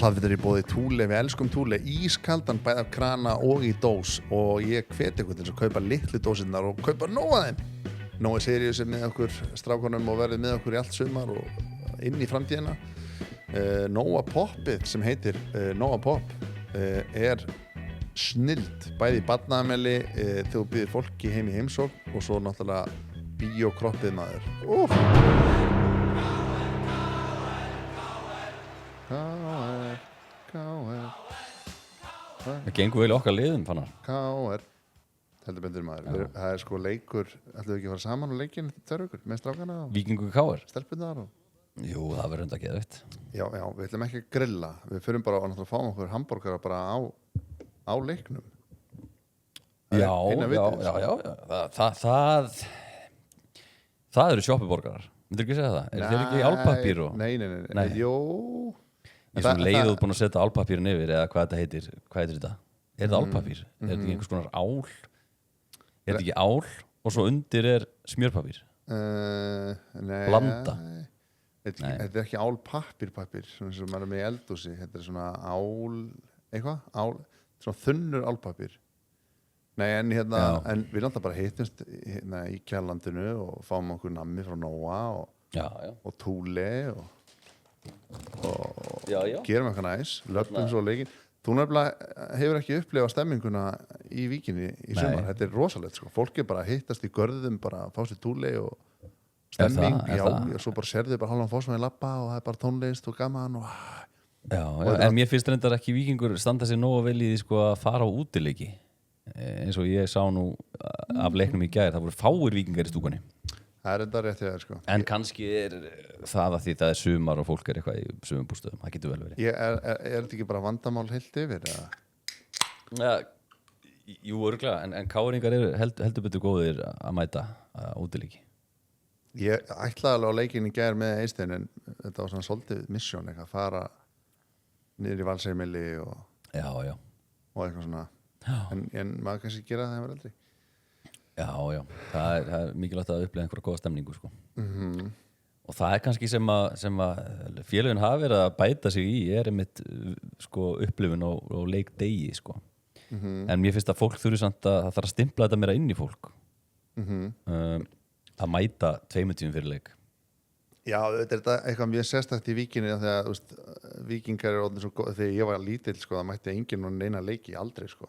Hlaðvittur í boði Thule, við elskum Thule, ískaldan bæði af krana og í dós og ég hveti ykkur til þess að kaupa litlu dósirnar og kaupa nóg af þeim. Nói Sirius með okkur strákunum og verðið með okkur í allt sumar og inn í framtíðina. Nóa Poppið sem heitir Nóa Pop er snild, bæði í barnaafmæli þegar þú býðir fólki heim í heimsókn og svo náttúrulega bíókroppið maður. KR Það gengur vel í okkar liðum, Fannar. KR heldur betur maður. Það er sko leikur, ætlum við ekki að fara saman á leikinn tveir vikur með strákana og Víkingur KR? stelpunnar og... Jú, það verður enda geðveikt. Já, við ætlum ekki að grilla. Við förum bara að fáum okkur hambúrgara bara á leiknum. Já. Það eru sjoppuborgarar. Myndirðu ekki segja það? Er þeir ekki álpapír og... Nei. Jó. Ég er svona leiðið búin að setja álpapírin yfir eða hvað þetta heitir. Hvað heitir þetta? Er þetta álpapír? Er þetta ekki einhvers konar ál? Er þetta ekki ál og svo undir er smjörpapír? Nei. Blanda? Þetta er ekki álpapír, svona sem maður er með í eldhúsi. Þetta er svona svona þunnur álpapír. Nei, en við náttúrulega bara hittumst í Kjallandinu og fáum okkur nammi frá Nóa og Thule og gerum eitthvað næs, löpum svo leikinn. Þú nefnilega hefur ekki upplifað stemminguna í Víkinni í sumar. Þetta er rosalegt, sko. Fólk er bara að hittast í görðum, bara að fá sér Thule og stemming. Og svo bara sérðu bara halvan fósmann í labba og það er bara tónlist og gaman og... En mér finnst reyndar ekki Víkingur standa sér nógu vel í því sko að fara á útileiki. Eins og ég sá nú af leiknum í gær, það voru fáir Víkingar í stúkunni. Það er enda rétt hjá þér, sko. En kannski er það að því það er sumar og fólk er eitthvað í sumarbústöðum. Það getur vel verið. Er þetta ekki bara vandamál heilt yfir? Jú, örugglega, en káringar eru heldur betur góðir að mæta útileiki. Ég ætlaði alveg á leikinn í gær með Eystein, en þetta var svona svolítið mission, eitthvað, fara niður í Valsheimili og eitthvað svona. En maður kannski gera það þegar maður er eldri. Já, það er mikilvægt að upplega einhverja góða stemningu, sko. Og það er kannski sem að félögin hafa verið að bæta sig í er einmitt sko upplifun og leikdegi, sko. En mér finnst að fólk þurfi samt að það þarf að stimpla þetta meira inn í fólk. Að mæta 2 tímum fyrir leik. Já, þetta er eitthvað mjög sérstakt í Víkinni þegar Víkingar er orðin svo góð. Þegar ég var lítill, sko, það mætti enginn og neina leiki aldrei, sko.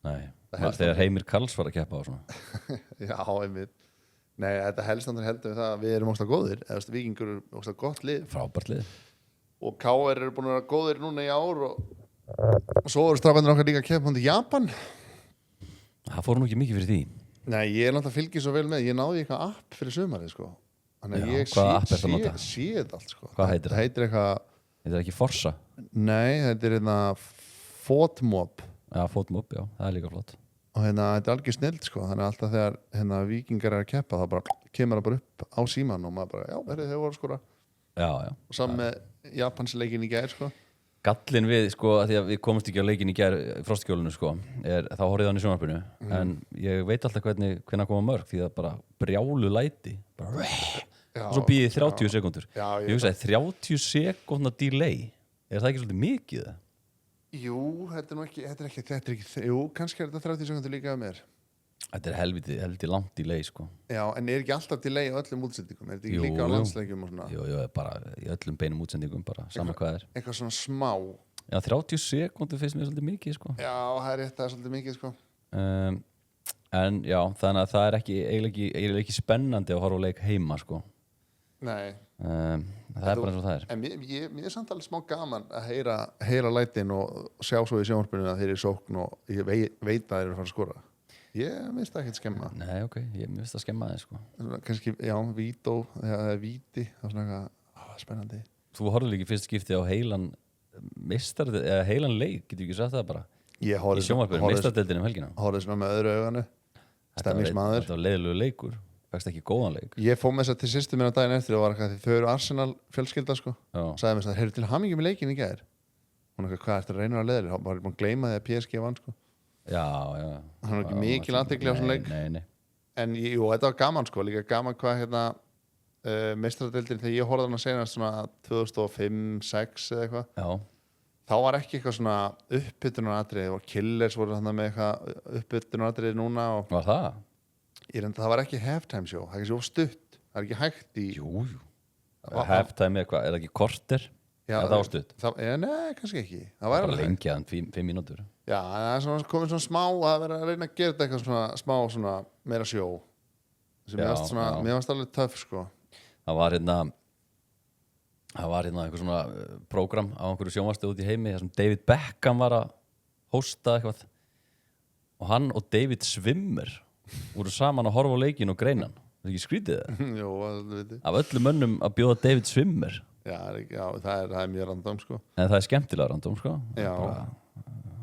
Nei, þegar Heimir Karls var að keppa á svona. Já, einmitt. Nei, þetta heldur við það að við erum óslega góðir. Víkingur eru óslega gott lið. Frábært lið. Og KR eru búin að vera góðir núna í ár og svo eru strákarnir okkar líka að keppa í Japan. Það fór nú ekki mikið fyrir því. Nei, ég er náttúrulega að fylgja svo vel með. Ég náði eitthvað app fyrir sumarið, sko. Þannig að ég sé þetta allt, sko. Hvað heitir það? Það heitir eitthvað... Heitir það ekki Forza? Nei, þetta er Fotmob. Já, Fotmob, já. Það er líka flott. Og þetta er algjör snild, sko. Þannig að alltaf þegar Víkingar er að keppa, þá bara kemur það bara upp á síman og maður bara, þeir voru skora. Já. Og saman með Japansleikin í gær, sko. Gallin við, sko, að því að við komumst ekki á leikin í gær frostskjólinu, sko, þá horfði hann í sjónvarpinu, en ég veit alltaf hvenær koma mörg, því það bara brjálu læti, bara og svo býði 30 sekúndur. Ég hugsaði, 30 sekúndna delay, er það ekki svolítið mikið? Jú, þetta er ekki, kannski er þetta 30 sekúndur líka af mér. Þetta er helviti langt delay, sko. Já, en er ekki alltaf delay á öllum útsendingum? Er þetta ekki líka á landsleikjum og svona? Jú, bara í öllum beinum útsendingum, bara sama hvað er. Eitthvað svona smá. Já, 30 sekúndur finnst mér svolítið mikið, sko. Já, það er rétt, það er svolítið mikið, sko. En já, þannig að það er eiginlega ekki spennandi að horfa á leik heima, sko. Nei. Það er bara eins og það er. En mér er samt alveg smá gaman að heyra lætin og sjá svo í sjónvarpinu að þeir eru sókn og ég veit að þeir eru að fara að skora. Ég minnst það ekkert skemma. Nei, ok, ég minnst það skemma þig, sko. Kannski, já, vító, eða víti, það er svona eitthvað spennandi. Þú horfði líka fyrst skipti á heilan leik, getur ekki sagt það bara? Ég horfði í sjónvarpinu, meistaradeildinni helgina. Horfði svona með öðru auganu, stemningsmaður. Þetta var leiðilegu leikur, fækst ekki góðan leik. Ég fór með þess að til systur minna daginn eftir og var eitthvað því þau eru Arsenal fjölskylda, sko. Sagði mér það, heyrðu til hamingju með leikin í gær. Hún eitthvað, hvað ertu að reyna að leiðilega? Hún var búin að gleyma því að PSG vann, sko. Já. Hann var ekki mikil athygli á svona leik. Nei. En jú, þetta var gaman, sko. Líka gaman hvað meistaradeildin þegar ég horfði hana senast svona 2005-06 eða eitthvað. Já. þá var ekki eitthvað svona upphitunaradrið og Killers voru þannig með eitthvað upphitunaradrið núna og Var það? það var ekki halftime show, það er ekki svo stutt það er ekki hægt í Jú Halftime er hvað, er það ekki korter? Já, það var stutt nei, kannski ekki það Bara var alveg lengi aðan 5 mínútur já, það er svona komið svona smá að vera að reyna að gera þetta eitthvað svona smá svona meira sjó sem Já, mér varst alveg töff sko Það var hérna eitthvað svona prógram á einhverju sjónvarpsstöð út í heimi þar sem David Beckham var að hósta eitthvað og hann og David Swimmer voru saman að horfa á leikinn og greinan Það er ekki skrítið það? Jú, það veit ég Af öllum mönnum að bjóða David Swimmer Já, það er mjög random sko En það er skemmtilega random sko Já,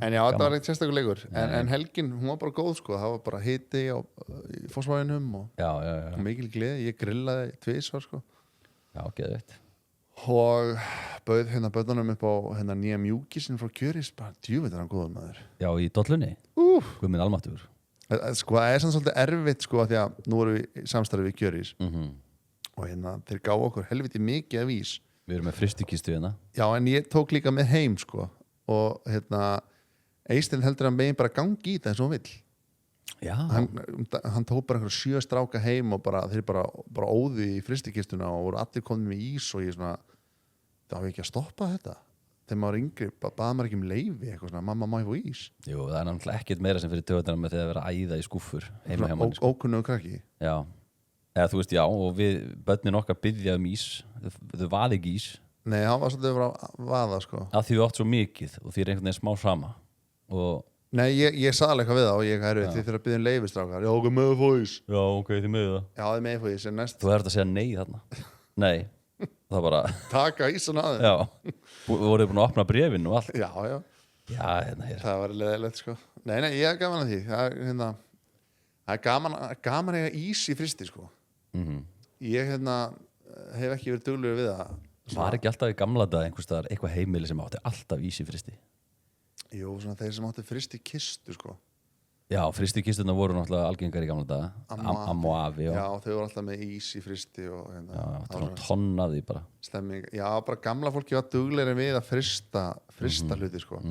en já, þetta var ekkert sérstakur leikur en helgin, hún var bara góð sko það var bara hiti í Fossvoginum og Já mikil gleði, ég grillaði tvisvar sko Já, geðveikt og bauð hérna bönnunum upp á hérna nýja mjúkisinn frá Kjöris bara djúvitt er hann góður maður Já, í dollunni Guð minn almáttugur Sko, það er svolítið erfitt sko því að nú erum við í samstarfi við Kjöris og hérna þeir gáðu okkur helviti mikið af ís Við erum með fristikistu hérna Já, en ég tók líka með heim sko og hérna Eistin heldur að megin bara gangi í þetta eins og hann vill Já hann tók bara einhverja 7 stráka heim og þeir bara óði í fristikistuna og voru allir komið með ís og ég svona það var ekki að stoppa þetta þegar maður yngri, baða maður ekki leyfi eitthvað svona, mamma má ég fá ís Jú, það er náttúrulega ekkert meira sem fyrir töðunar með þegar að vera að æða í skúffur heima hjá manni ókunnugu krakki Já, eða þú veist, já, og við börnin okkar byggja ís þau vaði ekki ís Nei, hann var svolítið að vaða sko að því við átt svo mikið og því er einhvern veginn smá sama og Nei, ég sagði alveg eitthvað við það og ég þið fyrir að byggja leyfi strákar Já, ok, með fá ís Já, ok, þið með það Já, þið með fá ís, en næst Þú ert að segja nei þarna Nei, það bara taka ísan aðeins Já, voruð búin að opna bréfin og allt Já, Já, hérna hér það var leðilegt sko Nei, ég er gaman að því það er gaman að eiga ís í fristi sko Ég hef ekki verið duglegur við það Var ekki alltaf í gamla dag einhvers staðar eitthvað heimili sem átti alltaf ís í fristi Jú, svona þeir sem áttu fristi kistu sko Já, fristikistuna voru náttúrulega algengar í gamla daga Amma og afi Já, þau voru alltaf með ís í fristi og Já, það var tonnaði bara stemming. Já, bara gamla fólki var duglegri við að frista hluti sko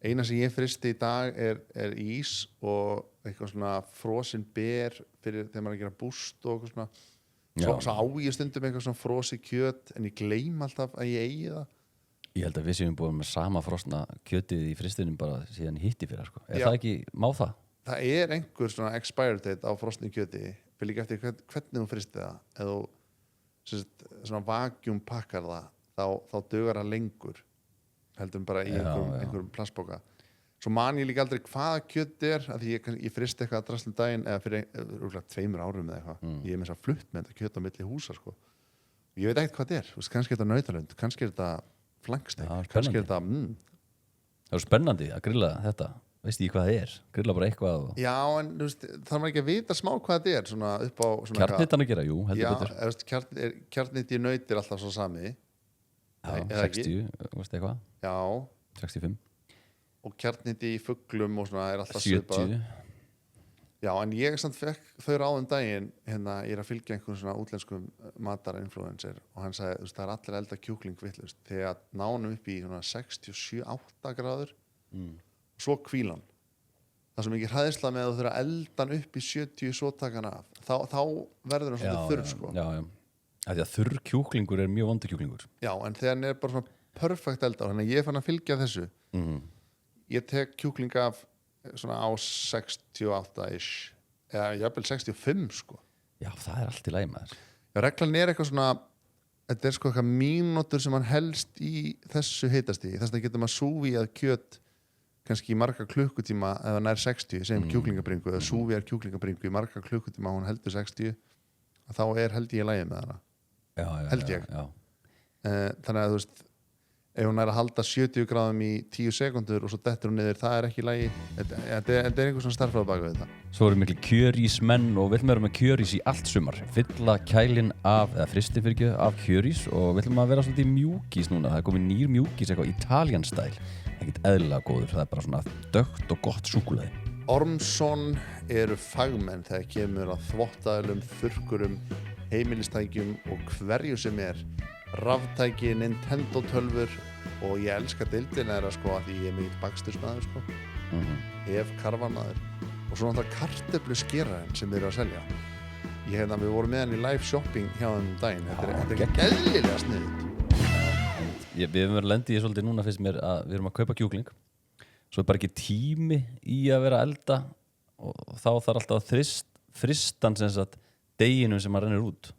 Eina sem ég fristi í dag er ís og eitthvað svona frosin ber fyrir þegar maður er að gera búst og eitthvað svona svo á ég stundum eitthvað svona frosi kjöt en ég gleym alltaf að ég eigi það Ég held að við séum búin með sama frosna kjötið í fristinum bara síðan hitti fyrir sko. Er Já. það ekki, má það? Það er einhver svona expired date á frosni kjöti fyrir líka eftir hvernig þú fristi það eða þú svona vacuum pakkar það þá dugar það lengur heldur bara í einhverjum plastboka svo man ég líka aldrei hvaða kjöt er af því ég fristi eitthvað að drastlum daginn eða fyrir 2 árum eða eitthvað ég er með þess að flutt með þetta kjöt á milli húsa sko. ég veit ekkert hvað þetta er kannski er þetta nautalund, kannski er þetta flangstek, kannski er þetta Það er spennandi að grilla þetta veist ég hvað það er, grilla bara eitthvað og... Já, en þú veist, þarf maður ekki að vita smá hvað þetta er svona upp á Kjarnitan að gera, jú, heldur betur Kjarnit í naut er alltaf svo sami Já, 60, veist eitthvað Já 65 og kjarnit í fuglum og svona er alltaf svipað 70 Já, en ég samt fekk þau ráðum daginn hérna, ég er að fylgja einhvern svona útlenskum matarinfluencer og hann sagði, þú veist, það er allir elda kjúkling vitlaust þegar nánum upp í svona 67-8 gráður og svo kvílan það sem ekki hræðisla með að þú þurfa að elda hann upp í 70 svo takana af þá verður hann svolítið þurr sko Já, því að þurr kjúklingur er mjög vondur kjúklingur Já, en þegar hann er bara svona perfekt elda þannig að ég fann að fylgja þessu ég tek kjúkling af svona á 68-ish eða jafnvel 65 sko Já, það er allt í lagi maður Já, reglan er eitthvað svona þetta er sko eitthvað mínútur sem hann helst í þessu hitasti þess að getur maður súvíað kjöt kannski í marga klukkutíma eða nær 60 sem kjúklingabringu eða súvíjar kjúklingabringu í marga klukkutíma hún heldur 60 þá held ég í lagi með hana held ég þannig að þú veist ef hún er að halda 70 gráðum í 10 sekundur og svo dettur hún niður, það er ekki í lagi þetta er einhver svona starffræði baka við þetta Svo eru miklu kjörísmenn og við ætlum að vera með kjörís í allt sumar fylla kælin af, eða fristi fyrir ekki af kjörís og við ætlum að vera svolítið mjúkís núna það er komið nýr mjúkís, eitthvað Italian style ekkert eðlilega góður, það er bara svona dökkt og gott súkkulaði Ormsson eru fagmenn þegar kemur að þvottaðilum, þurrkurum heimilistækjum og hverju sem er raftæki, Nintendo tölvur og ég elska deildina þeirra sko að því ég mikill bakstursmaður sko ef karfanmaður og svo náttúrulega kartöflu skeraðin sem þeir eru að selja við vorum með hann í live shopping hjá þeim daginn þetta er geðlilega sniðugt við höfum verið lendið í svolítið núna finnst mér að við erum að kaupa kjúkling svo bara ekki tími í að vera að elda og þá þarf alltaf að fristan sem sagt deginum sem að rennur út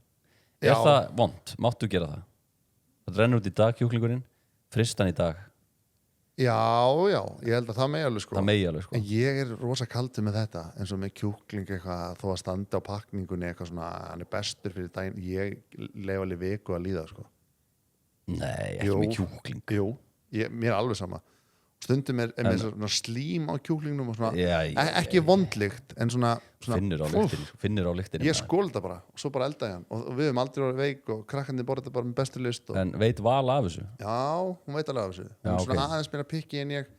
það vont, máttu gera það rennur út í dag kjúklingurinn fristan í dag já, ég held að það megi alveg sko en ég rosa kaldur með þetta eins og með kjúkling eitthvað þó að standa á pakningunni eitthvað svona hann bestur fyrir daginn ég leif alveg viku að líða sko nei, ekki með kjúkling mér alveg sama stundum með svona slím á kjúklingnum og svona, ekki vondlykt en svona finnur á lyktinni ég skólda bara og svo bara elda ég hann og við höfum aldrei verið veik og krakkandi borða þetta bara með bestu list en veit Vala af þessu? Já, hún veit alveg af þessu hún svona aðeins meira pikki en ég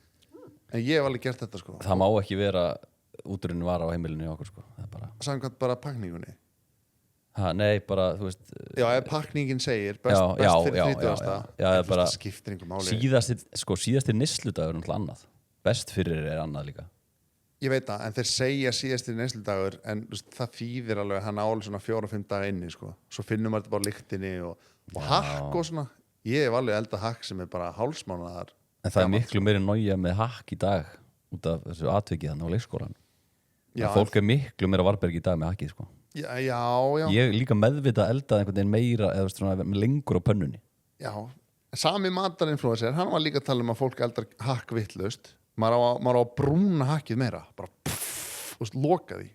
en ég hef alveg gert þetta sko það má ekki vera útrunni vara á heimilinu í okkur sko samkvæmt bara pakningunni nei, bara, þú veist já, ef pakningin segir best fyrir 30. Það skiptir einhver máli síðastir neysludagur er náttúrulega annað best fyrir er annað líka ég veit það, en þeir segja síðastir neysludagur en það þýðir alveg hann áli svona 4-5 daga inni sko. Svo finnum maður þetta bara lyktinni og hakk og svona ég hef alveg eldað hakk sem er bara hálfsmánaðar en það er miklu meiri nója með hakk í dag út af þessu atvikið hann á leikskólan fólk er miklu meira varberg í dag með hakkið sko Já. Ég líka meðvitað eldað einhvern veginn meira eða svona lengur á pönnunni Já, sami matarinfluencer hann var líka að tala um að fólk eldar hakk vitlaust maður á að brúna hakkið meira bara loka því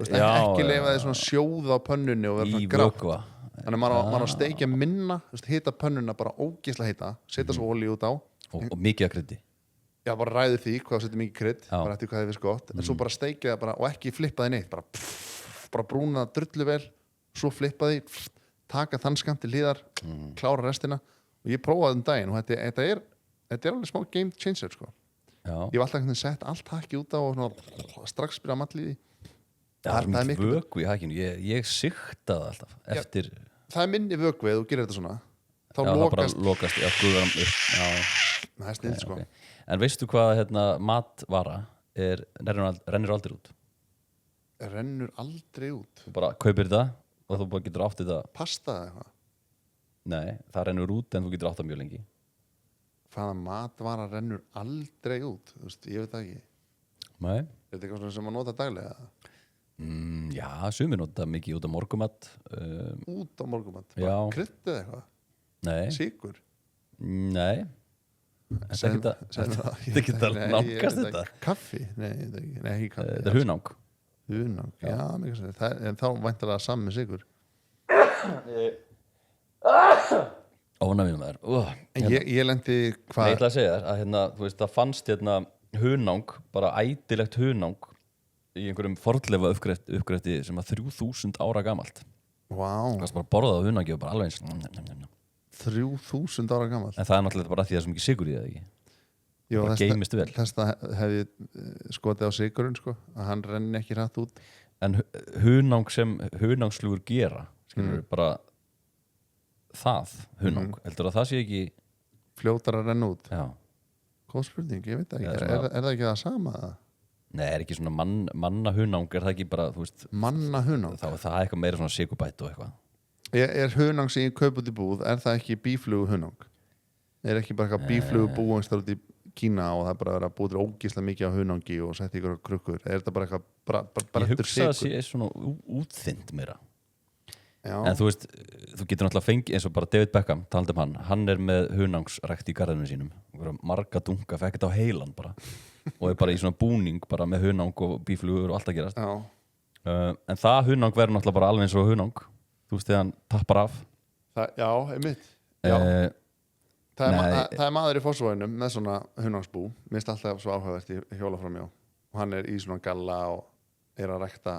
ekki leifa því svona sjóða á pönnunni og vera svona grátt þannig að maður á að steikja minna hita pönnuna bara ógeðslega heita setja svo olíu út á og mikið að kryddi Já, bara ræði því hvað setja mikið krydd bara eftir hvað þið finnst gott en svo bara steikja það bara og ekki flippa því neitt bara brúna það drullu vel svo flippa því, taka þann skamt til hliðar klára restina og ég prófaði daginn og þetta er alveg smá game changer sko. Ég var alltaf sett allt hakki út á og strax byrja að matla í því það er mikið vöku í hakkinu ég siktaði alltaf eftir það er minni vöku eða þú gerir þetta svona þá lokast það er snill sko En veistu hvað matvara rennur aldrei út? Rennur aldrei út? Þú bara kaupir þetta og þú bara getur átt þetta Pasta eða eitthvað? Nei, það rennur út en þú getur átt það mjög lengi Hvaða matvara rennur aldrei út? Þú veist, ég veit það ekki Nei Er þetta eitthvað sem að nota daglega? Já, sumir nota mikið út á morgumat Út á morgumat? Já Kryddið eitthvað? Nei Sykur? Nei Þetta ekki að nákast þetta Kaffi? Nei, ekki kaffi Þetta er hunang já, en þá væntar það saman með sigur Ónæmið maður Ég lendi hvað Ég ætla að segja að þú veist, það fannst hunang, bara ætilegt hunang í einhverjum fornleifa uppgrætti sem að 3000 ára gamalt Vá Það er bara borðað á hunangi og bara alveg eins 3000 ára gamalt En það er náttúrulega bara því að það er svo mikið sigur í það ekki Jó, geymist vel Þess að hefði skotið á sigurinn sko, að hann renni ekki rætt út En hunang sem hunangslugur gera skilur bara það hunang, heldur að það sé ekki fljótar að renna út Já. Góð spurning, ég veit ekki, er það ekki það sama? Nei, er ekki svona manna hunang, er það ekki bara manna hunang? Það er eitthvað meira svona sigurbætt og eitthvað Er hunang sem ég kaup út í búð, er það ekki bíflugu hunang? Er ekki bara eitthvað bíflugu búangstar út í Kína og það er bara að búið til ógeðslega mikið á hunangi og setja ykkur krukkur er þetta bara eitthvað ég hugsa að það sé svona útþynd meira en þú veist, þú getur náttúrulega fengið eins og bara David Beckham, talandi hann er með hunangsrækt í garðinu sínum marga dunga, fekk þetta á heilan bara og er bara í svona búning bara með hunang og bíflugur og allt að gerast en það hunang verður náttúrulega bara alveg eins og hunang þú veist, þegar hann tappar af Já, einmitt Það er maður í Fossvoginum með svona hunangsbú mér finnst alltaf svo áhugavert í hjólaframjá og hann er í svona galla og er að rækta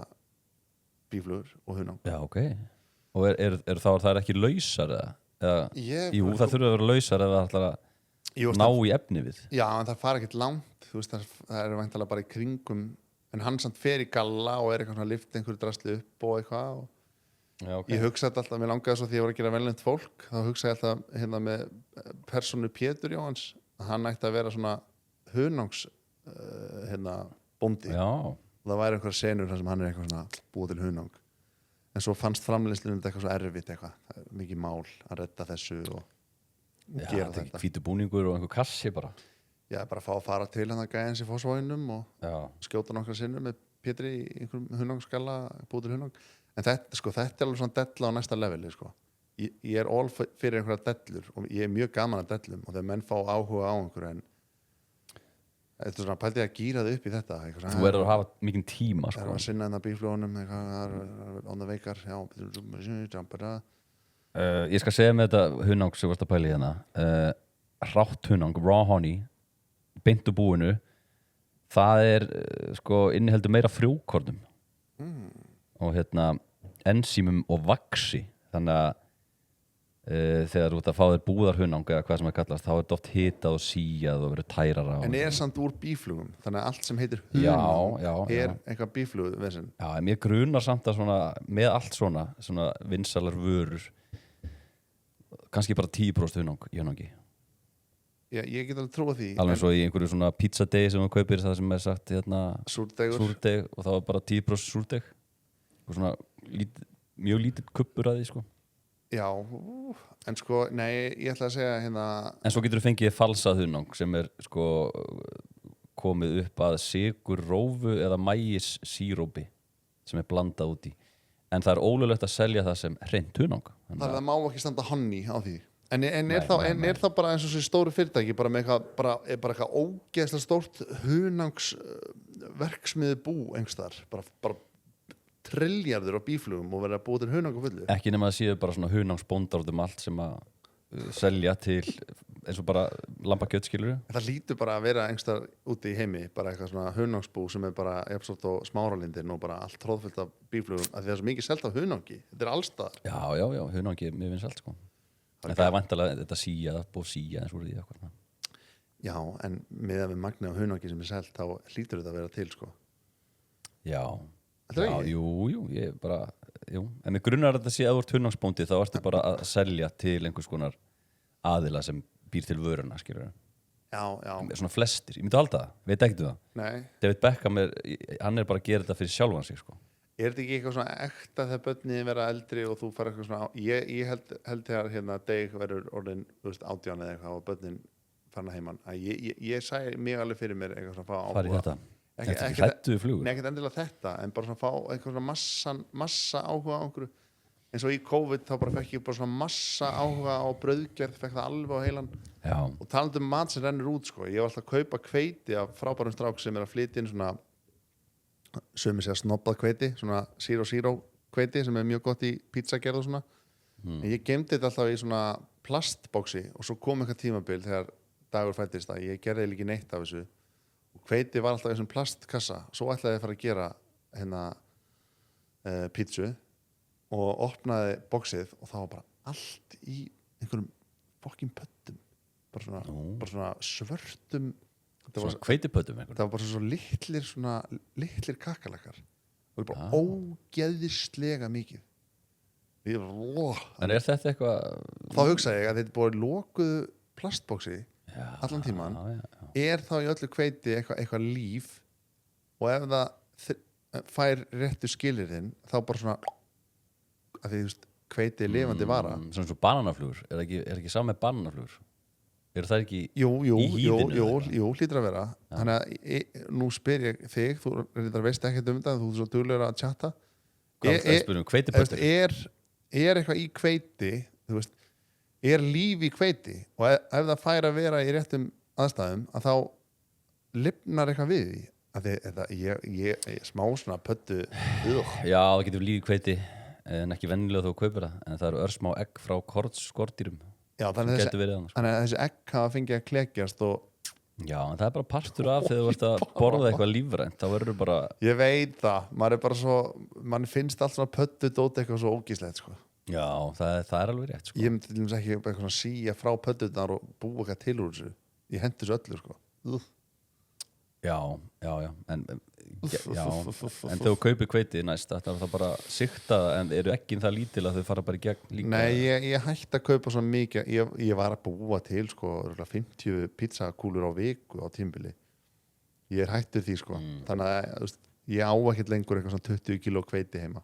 bíflugur og hunang Já, ok og það er ekki lausar eða jú, það þurfa að vera lausar eða ætlar að ná í efni við Já, en það fara ekkert langt þú veist, það er væntanlega bara í kringum en hann samt fer í galla og er eitthvað svona lift einhverju drasli upp og eitthvað Já, ok. Ég hugsaði alltaf, mér langaði svo því ég var að gera velnænt fólk, þá hugsaði ég alltaf hérna með persónu Pétur Jóhans að hann ætti að vera svona hunangs hérna bóndi. Já, Það væri einhverja senur þar sem hann er eitthvað svona búið til hunang. En svo fannst framleiðslunum þetta eitthvað svo erfitt eitthvað. Það er mikið mál að redda þessu og já gera þetta er þetta. hvítur búningur og einhver kassi bara. Já, bara að fá að fara til hann að gæðins í Fossvoginum og Já, skjóta nokkra sinnum með Pétri í einhverjum hunangskalla, búið til hunang. En þetta, sko, þetta er alveg svona della á næsta leveli, sko. Ég er all fyrir einhverja dellur og ég er mjög gaman að dellum og þegar menn fá áhuga á einhverju en þetta er svona pæltið að gýra þið upp í þetta. þú verður að hafa mikinn tíma Það sko. er að sinna þennan bíflónum, on the veikar, já, jumpara. Ég skal segja með þetta hunang sem varst að pæla í hérna hrátt hunang, raw honey beint úr búinu það er sko inniheldur meira frjókornum og hérna ensímum og vaxi þannig að þegar þú ert að fá þér búðarhunang eða hvað sem það kallast, þá er þetta oft hitað og síjað og verið tærara En er samt úr bíflugum, þannig að allt sem heitir hunang Já, er eitthvað bífluguvesen. Já, en mér grunar samt að svona, með allt svona vinsalar vörur kannski bara 10% hunangi Ég get alveg trúa því. alveg svo í einhverju svona pizzadegi sem þú kaupir það sem er sagt hérna, Súrdegur. súrdeg og það var bara 10% súrdeg og svona mjög lítið kuppur að því sko. Já, en sko, nei, ég ætla að segja hérna En svo getur þú fengið falsað hunang sem er sko komið upp að sykur rófu eða mægis sírópi sem er blandað út í en það er ólöglegt að selja það sem hreint hunang það má ekki standa honey á því. En Nei, er það bara eins og þessi stóru fyrirtæki bara með eitthvað, er bara eitthvað ógeðslega stórt hunangs verksmiði bú einhverstaðar, bara trilljarður á bíflugum og verða að búa til hunang og fullu. ekki nema að séu bara svona hunangsbóndar út allt sem að selja til eins og bara lambakjöt skilur Það lítur bara að vera einhverstaðar úti í heimi, bara eitthvað svona hunangsbú sem er bara jafnsótt á Smáralindin og bara allt tróðfullt af bíflugum, að það er svo mikið selt af hunangi, þetta er allstaðar. já, hunangi er mjög vinsælt sko. En það er vantarlega þetta síja, búið síja eins og því eitthvað. Já, en með magni á hunangi sem er selt, þá lítur þetta að vera til, sko. Já, Þetta er ekki? jú, ég bara, en með grunnar að þetta sé að þú ert hunangsbóndi þá ertu bara að selja til einhvers konar aðila sem býr til vöruna, skilur Já, svona flestir, ég myndi halda það, veit ekki það. nei. David Beckham hann er bara að gera þetta fyrir sjálfan sig, sko. Er þetta ekki eitthvað svona ekta þegar börnin vera eldri og þú fara eitthvað svona ég held þegar hérna deg verður orðin 18 eða eitthvað og börnin fann að heimann að ég sæði mig alveg fyrir mér eitthvað svona fá Farið þetta. Ekki- Þetta ekki- hræddu við flugur. Nei, ekkert endilega þetta en bara svona fá eitthvað svona massa áhuga á einhverju eins og í COVID þá bara fekk ég bara svona massa áhuga á brauðgerð, fekk það alveg á heilan Já, og talandi um mat sem rennur út sko, ég var alltaf að kaupa hveiti af frábærum strák sem er að flytja inn svona sögum við segja snobbað hveiti svona zero hveiti sem er mjög gott í pizzagerð og svona en ég gemdi þetta alltaf í svona plastbóksi og svo kom eitthvað tímabil þegar Dagur fættist að ég gerði ekki neitt af þessu og hveiti var alltaf í þessum plastkassa svo ætlaði ég að fara að gera hérna pizzu og opnaði bóksið og það var bara allt í einhverjum fokkin pöttum bara svona svörtum svona hveitipötum einhvern. það var bara svona litlir kakalakkar og bara ógeðislega mikið ég var En er þetta eitthvað þá hugsaði ég að þetta búið lokuðu plastbóksi allan tíman já. er þá í öllu hveiti eitthvað líf og ef það fær réttu skilirinn þá bara svona að því þú veist hveiti er lifandi vara Svona svo bananaflugur, er ekki saman með bananaflugur? Er það ekki jú, í hýðinu? hlýtur að vera þannig að nú spyr ég þig þú veist ekki um þetta þú er svo duglegur að chatta Hvað er það að spyrja um hveitipötur? er eitthvað í hveiti þú veist, er líf í hveiti og ef það fær að vera í réttum aðstæðum að þá lifnar eitthvað við því að þetta, ég smá svona pöttu Já, það getur líf í hveiti en ekki vennilega þú kaupir það en það eru örsmá egg frá kortskordýrum já, þannig getur verið annars. að þessi egg hafa fengið að klekjast og Já, en það er bara partur af þegar þú ert að borða eitthvað lífrænt þá verður bara ég veit það, maður er bara svo mann finnst allt svona pöttu dót eitthvað svo ógíslegt sko. Já, það er alveg rétt sko. Ég myndi til dæmis ekki eitthvað svona síja frá pöttunar og búa eitthvað til úr þessu ég hendi þessu öllu sko. Já, en þegar þú kaupir hveiti næst það er það bara sikta en eru ekki það lítil að þau fara bara í gegn líka? Nei, ég hætti að kaupa svo mikið ég var að búa til sko 50 pizzakúlur á viku á tímabili. Ég hættur því sko þannig að þú veist, ég á ekkert lengur eitthvað svona 20 kíló hveiti heima.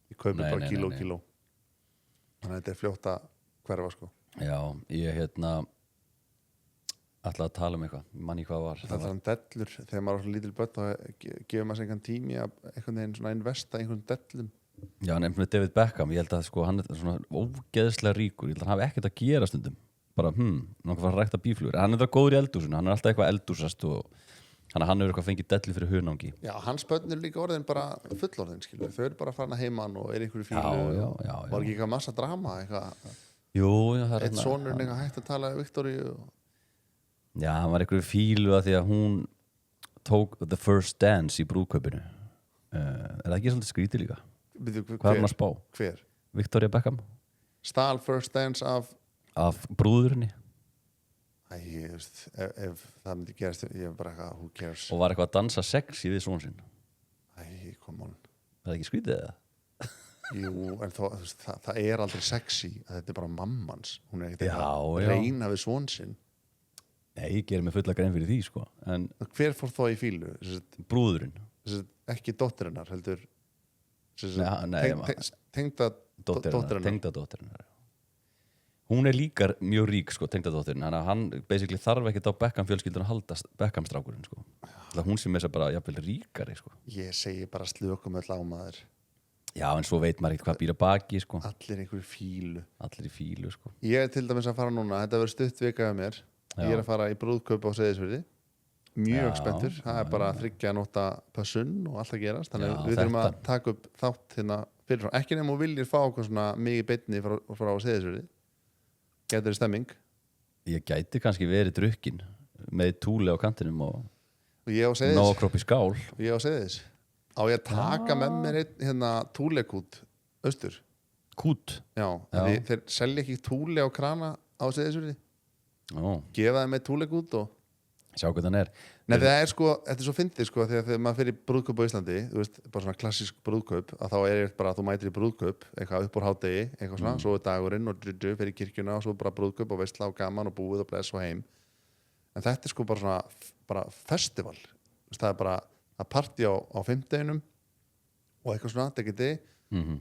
Ég kaupi bara kíló þannig að þetta er fljótt að hverfa sko. Já, ég ætlaði að tala eitthvað, manni hvað var Það var dellur, þegar maður var svo lítil börn þá gefur maður sér einhvern tími að einhvern veginn svona investa einhvern dellum. Já, nefnir David Beckham, ég held að sko hann er svona ógeðslega ríkur, ég held að hann hafi ekkert að gera stundum bara, náttúrulega fara að rækta bíflugur hann er það góður í eldhúsinu, hann er alltaf eitthvað eldhúsast og hann hefur eitthvað fengið dellu fyrir hunangi. Já, hans börn eru líka orðin bara fullorðin, skilur, þau eru bara að fara heiman og er einhverju fílu, var ekki eitthvað massa drama, eitthvað. Jú, það er eitt sonurinn eitthvað hægt að tala Viktoríu. Já, hann var einhverju fílu að því að hún tók the first dance í brúðkaupinu. Er það ekki svolítið skrítið líka? Hvað er hann að spá? Hver? Victoria Beckham. Stal first dance af brúðurinni. Ef það myndi gerast, ég er bara eitthvað, who cares? Og var eitthvað að dansa sexy við son sinn. Come on. Er það ekki skrítið eða? Jú, en það er aldrei sexy að þetta er bara mammans. Hún er ekkert að reyna við son sinn. Nei, ég gerir mig fulla grein fyrir því sko. En hver fór þá í fílu? Brúðurinn. Ekki dóttirinnar heldur tengda dóttirinnar. Hún er líka mjög rík sko, tengda dóttirinn. Þannig að hann basically þarf ekkert á Beckham fjölskyldun að halda Beckham strákurinn sko. Það hún sem er bara jafnvel ríkari sko. Ég segi bara slökum öll á maður. Já, en svo veit maður ekkert hvað býr að baki sko. Allir einhverju fílu. Allir í fílu sko. Ég er til dæmis að fara núna, þetta verður stutt vika af mér. Ég er að fara í brúðkaup á Seyðisfirði. Mjög spenntur. Það er bara 3 nótta pössun og allt að gerast. Þannig við þurfum að taka upp þátt hérna fyrirfram. Ekki nema og viljir fá okkur svona mikið beinni frá Seyðisfirði. Gæti þér stemming? Ég gæti kannski verið drukkin með túli á kantinum og ég á Seyðis. Nógakropp í skál. Ég á Seyðis. Á ég að taka með mér hérna túlekút austur. Kút? Já. Þeir selja ekki túli á krana á Seyðisfirði. Gefa það með túlekút og sjá hvað þann er. Nei, það er sko, þetta er svo fyndið sko þegar maður fyrir brúðkaup á Íslandi, þú veist, bara svona klassísk brúðkaup að þá er bara að þú mætir í brúðkaup eitthvað upp úr hádegi, eitthvað svona, svo er dagurinn og fyrir kirkjuna og svo bara brúðkaup og veistla og gaman og búið og bless og heim. En þetta er sko bara svona, bara festival. Það er bara að partí á fimmtudeginum og eitthvað svona, dekiti.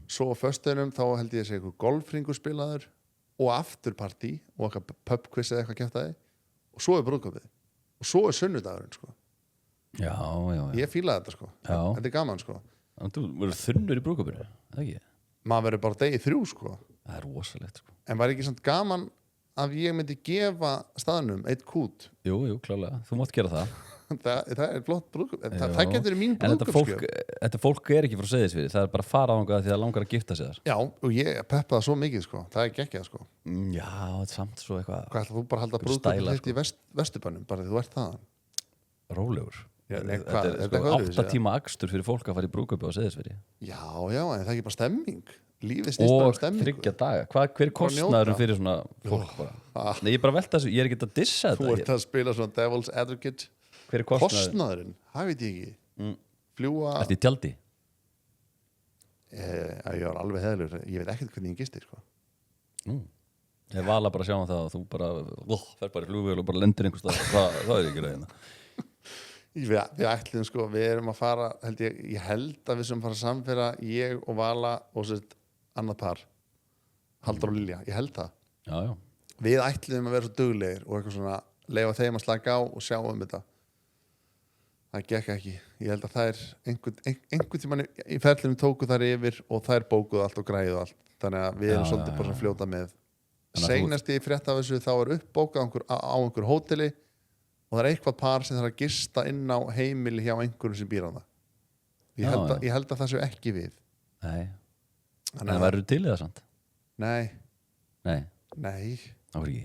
Svo á föstudeginum þá held ég að segja eitthvað golfringur spilaður og afturpartí og eitthvað pubquiz eða eitthvað kjaftaði og svo er brúðkaupið og svo er sunnudagurinn sko. Já. Ég fílaði þetta sko. Þetta er gaman sko. Þú verður þunnur í brúðkaupinu, eða ekki? Maður verður bara degi 3 sko. Það er rosalegt sko. En var ekki samt gaman að ég myndi gefa staðnum 1 kút? Jú, klálega, þú mátt gera það. Það er flott brúðkaup. Það getur mín brúðkaupskjöf. En þetta fólk er ekki frá Seyðisfirði, það er bara að fara á þangað því það langar að gifta sig þar. Já, og ég peppa það svo mikið sko. Það er geggjað sko. Já, þetta er samt svo eitthvað. Hvað ætlar þú bara að halda brúðkaupið þitt í Vesturbænum bara því þú ert þaðan? Rólegur. Þetta er sko 8 tíma akstur fyrir fólk að fara í brúðkaupi á Seyðisfirði. Já, en það er ekki bara stemming. Lífið snýst bara um stemmingu. Og 3 daga. Hver er kostnaðurinn fyrir svona fólk bara? Nei, ég bara velta þessu, ég er ekki að dissa þetta. Þú ert að spila svona devil's advocate. Hver er kostnaðurinn? Það veit ég ekki. Fljúa. Ertu í tjaldi? Ég var alveg heðlur. Ég veit ekkert hvernig ég gisti sko. Ég vala bara að sjá það og þú bara fer bara í flugvél og bara lendir einhvers staðar. Það er ekki reyna. Við ætlum sko, við erum að fara ég held að við sem fara að samfera ég og Vala og sett annað par Halldór og Lilja, ég held það. Já. Við ætlum að vera svo duglegir og eitthvað svona leyfa þeim að slaka á og sjá þetta. Það gekk ekki. Ég held að það er einhvern tímann í ferlinu tóku þær yfir og þær bókuðu allt og græðu allt. Þannig að við erum svolítið bara að fljóta með. Seinast í frétt af þessu þá er uppbókað á einhver hóteli og það er eitthvað par sem þarf að gista inn á heimili hjá einhverjum sem býr á það. Ég held að það séu ekki við. Nei. En það verður til eða samt? Nei. Það var ekki.